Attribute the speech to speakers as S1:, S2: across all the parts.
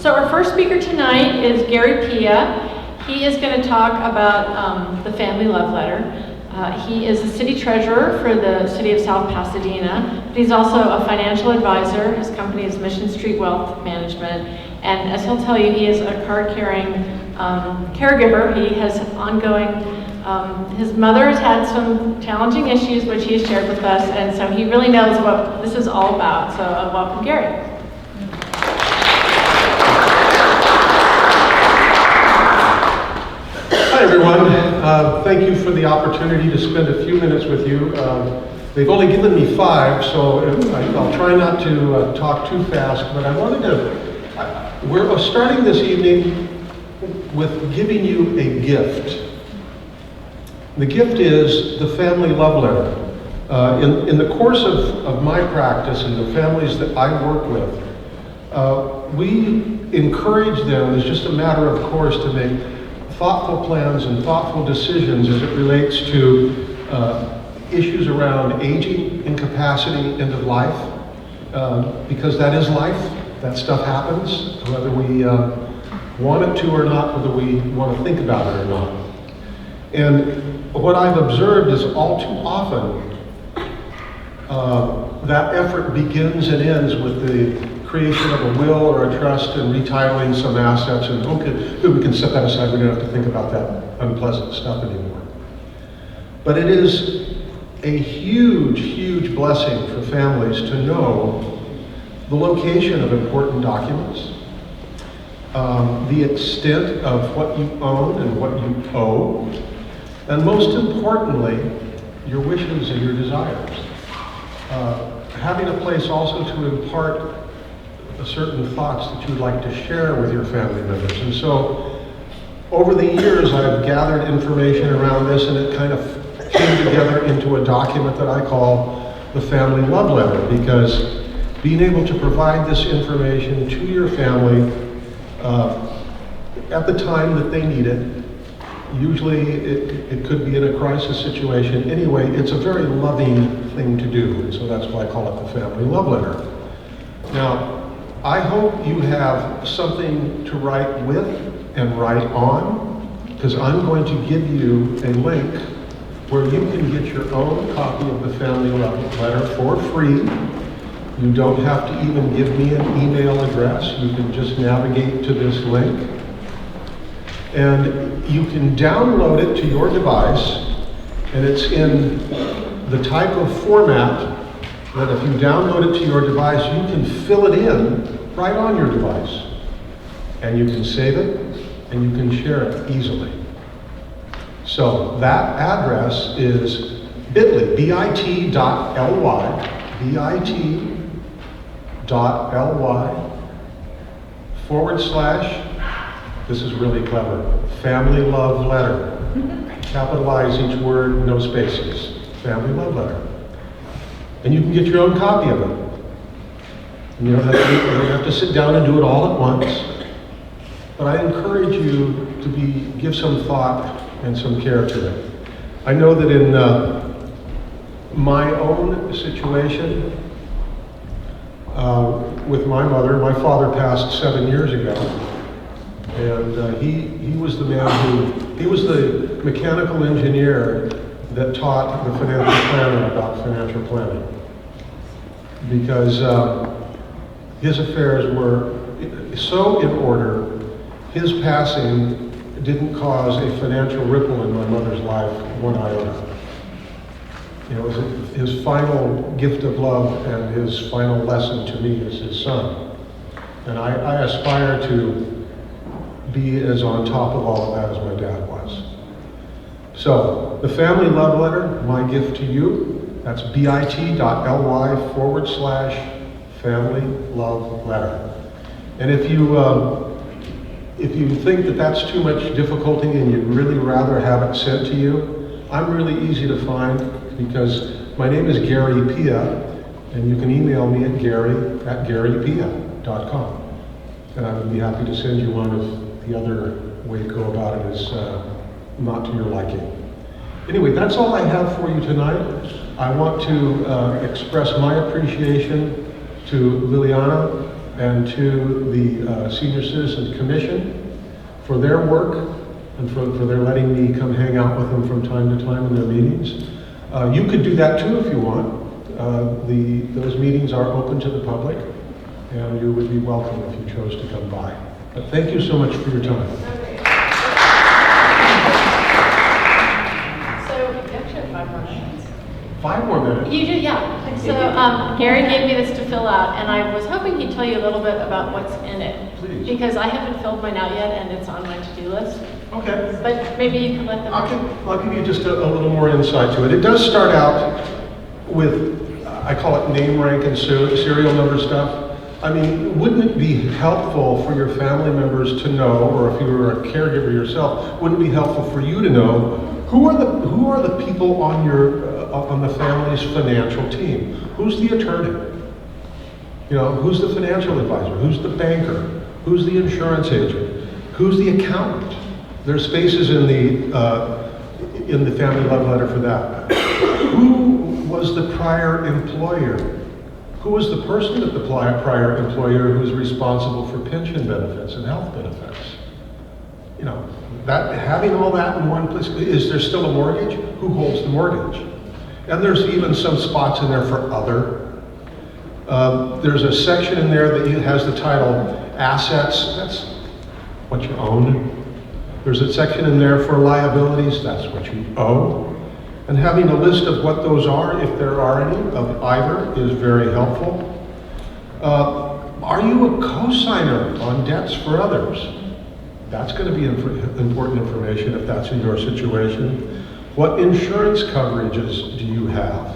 S1: So our first speaker tonight is Gary Pia. He is going to talk about the Family Love Letter. He is the city treasurer for the city of South Pasadena, but he's also a financial advisor. His company is Mission Street Wealth Management, and as he'll tell you, he is a card-carrying caregiver. He has ongoing, his mother has had some challenging issues, which he has shared with us, and so he really knows what this is all about. So welcome, Gary.
S2: Hi everyone, thank you for the opportunity to spend a few minutes with you. They've only given me 5, so I'll try not to talk too fast, but I wanted to, we're starting this evening with giving you a gift. The gift is the Family Love Letter. In the course of my practice and the families that I work with, we encourage them, as just a matter of course, to make thoughtful plans and thoughtful decisions as it relates to issues around aging, incapacity, end of life, because that is life. That stuff happens, whether we want it to or not, whether we want to think about it or not. And what I've observed is all too often that effort begins and ends with the creation of a will or a trust and retitling some assets, and okay, we can set that aside, we don't have to think about that unpleasant stuff anymore. But it is a huge, huge blessing for families to know the location of important documents, the extent of what you own and what you owe, and most importantly, your wishes and your desires. Having a place also to impart certain thoughts that you'd like to share with your family members. And so, over the years, I've gathered information around this, and it kind of came together into a document that I call the Family Love Letter, because being able to provide this information to your family at the time that they need it, usually it could be in a crisis situation. Anyway, it's a very loving thing to do, and so that's why I call it the Family Love Letter. Now, I hope you have something to write with and write on, because I'm going to give you a link where you can get your own copy of the Family Love Letter for free. You don't have to even give me an email address. You can just navigate to this link. And you can download it to your device, and it's in the type of format that if you download it to your device, you can fill it in right on your device. And you can save it, and you can share it easily. So that address is bit.ly, bit.ly, /, this is really clever, Family Love Letter. Capitalize each word, no spaces. Family Love Letter. And you can get your own copy of it. And you don't have to sit down and do it all at once. But I encourage you to give some thought and some care to it. I know that in my own situation, with my mother, my father passed 7 years ago. And he was the man he was the mechanical engineer that taught the financial planner about financial planning. Because his affairs were so in order, his passing didn't cause a financial ripple in my mother's life one iota. You know, it was his final gift of love and his final lesson to me as his son. And I aspire to be as on top of all of that as my dad was. So, the Family Love Letter, my gift to you, that's bit.ly / Family Love Letter. And if you think that that's too much difficulty and you'd really rather have it sent to you, I'm really easy to find because my name is Gary Pia, and you can email me at gary@garypia.com. And I would be happy to send you one if the other way to go about it is not to your liking. Anyway, that's all I have for you tonight. I want to express my appreciation to Liliana and to the Senior Citizens Commission for their work and for their letting me come hang out with them from time to time in their meetings. You could do that too if you want. Those meetings are open to the public, and you would be welcome if you chose to come by. But thank you so much for your time.
S1: So you actually have 5 more minutes.
S2: 5 more minutes?
S1: You do, yeah. So Gary gave me this to fill out, and I was hoping he'd tell you a little bit about what's in it.
S2: Please.
S1: Because I haven't filled mine out yet, and it's on my to-do list.
S2: Okay.
S1: But maybe you can let them.
S2: I'll give you just a little more insight to it. It does start out with, I call it name, rank, and serial number stuff. I mean, wouldn't it be helpful for your family members to know, or if you were a caregiver yourself, wouldn't it be helpful for you to know who are the people on on the family's financial team? Who's the attorney? You know, who's the financial advisor? Who's the banker? Who's the insurance agent? Who's the accountant? There's spaces in the family love letter for that. Who was the prior employer? Who was the person at the prior employer who was responsible for pension benefits and health benefits? You know, having all that in one place. Is there still a mortgage? Who holds the mortgage? And there's even some spots in there for other. There's a section in there that has the title assets. That's what you own. There's a section in there for liabilities. That's what you owe. And having a list of what those are, if there are any, of either, is very helpful. Are you a co-signer on debts for others? That's going to be important information if that's in your situation. What insurance coverages do you have?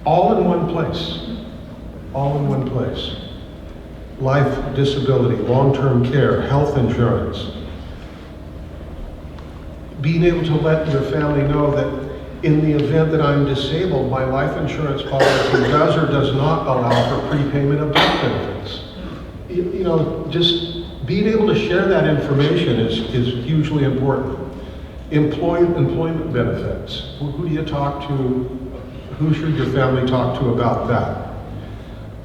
S2: All in one place. All in one place. Life, disability, long-term care, health insurance. Being able to let your family know that in the event that I'm disabled, my life insurance policy does or does not allow for prepayment of death benefits. You know, just being able to share that information is hugely important. Employment benefits. Who do you talk to? Who should your family talk to about that?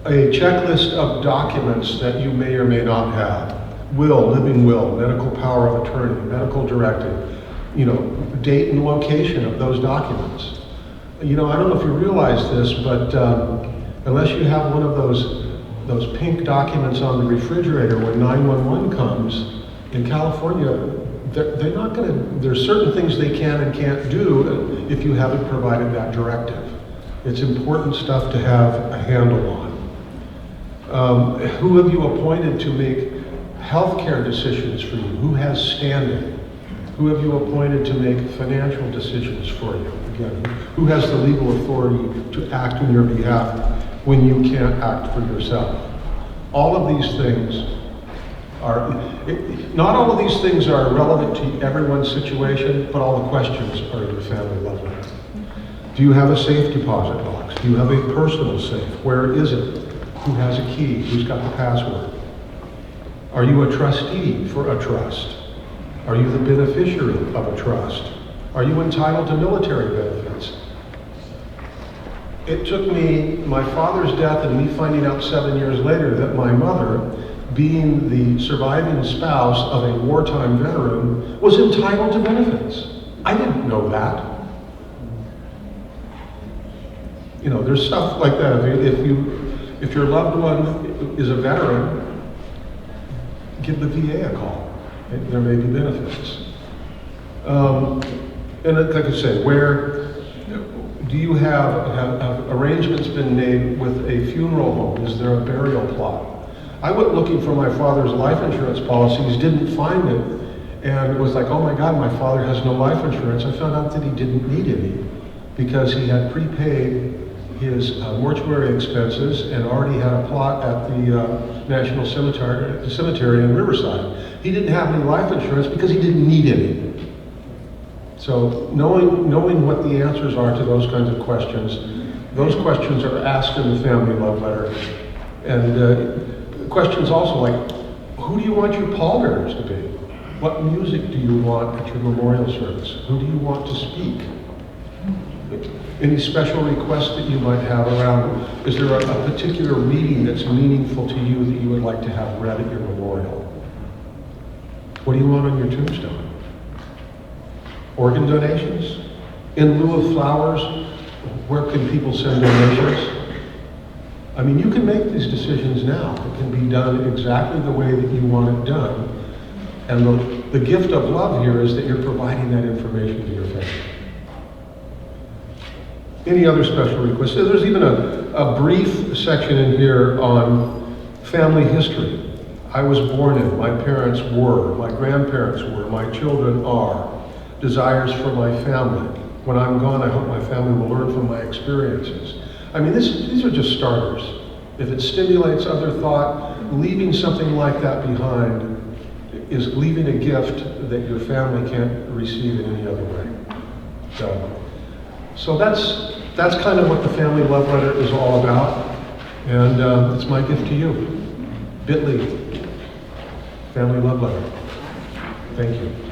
S2: A checklist of documents that you may or may not have. Will, living will, medical power of attorney, medical directive. You know, date and location of those documents. You know, I don't know if you realize this, but unless you have one of those pink documents on the refrigerator when 911 comes, in California, they're not going to, there's certain things they can and can't do if you haven't provided that directive. It's important stuff to have a handle on. Who have you appointed to make healthcare decisions for you? Who has standing? Who have you appointed to make financial decisions for you? Again, who has the legal authority to act on your behalf when you can't act for yourself? All of these things are, not all of these things are relevant to everyone's situation, but all the questions are in your family love letter. Do you have a safe deposit box? Do you have a personal safe? Where is it? Who has a key? Who's got the password? Are you a trustee for a trust? Are you the beneficiary of a trust? Are you entitled to military benefits? It took me, my father's death and me finding out 7 years later that my mother, being the surviving spouse of a wartime veteran, was entitled to benefits. I didn't know that. You know, there's stuff like that. If your loved one is a veteran, give the VA a call. There may be benefits. And like I say, where do you have arrangements been made with a funeral home? Is there a burial plot? I went looking for my father's life insurance policies, didn't find it, and it was like, oh my God, my father has no life insurance. I found out that he didn't need any because he had prepaid his mortuary expenses and already had a plot at the National Cemetery in Riverside. He didn't have any life insurance because he didn't need any. So knowing what the answers are to those kinds of questions are asked in the family love letter. And questions also like, who do you want your pallbearers to be? What music do you want at your memorial service? Who do you want to speak? Any special requests that you might have around, is there a particular reading that's meaningful to you that you would like to have read at your memorial? What do you want on your tombstone? Organ donations? In lieu of flowers, where can people send donations? I mean, you can make these decisions now. It can be done exactly the way that you want it done. And the gift of love here is that you're providing that information to your family. Any other special requests? There's even a brief section in here on family history. I was born in, my parents were, my grandparents were, my children are. Desires for my family. When I'm gone, I hope my family will learn from my experiences. I mean, these are just starters. If it stimulates other thought, leaving something like that behind is leaving a gift that your family can't receive in any other way. So that's kind of what the family love letter is all about, and it's my gift to you. Bit.ly, family love letter. Thank you.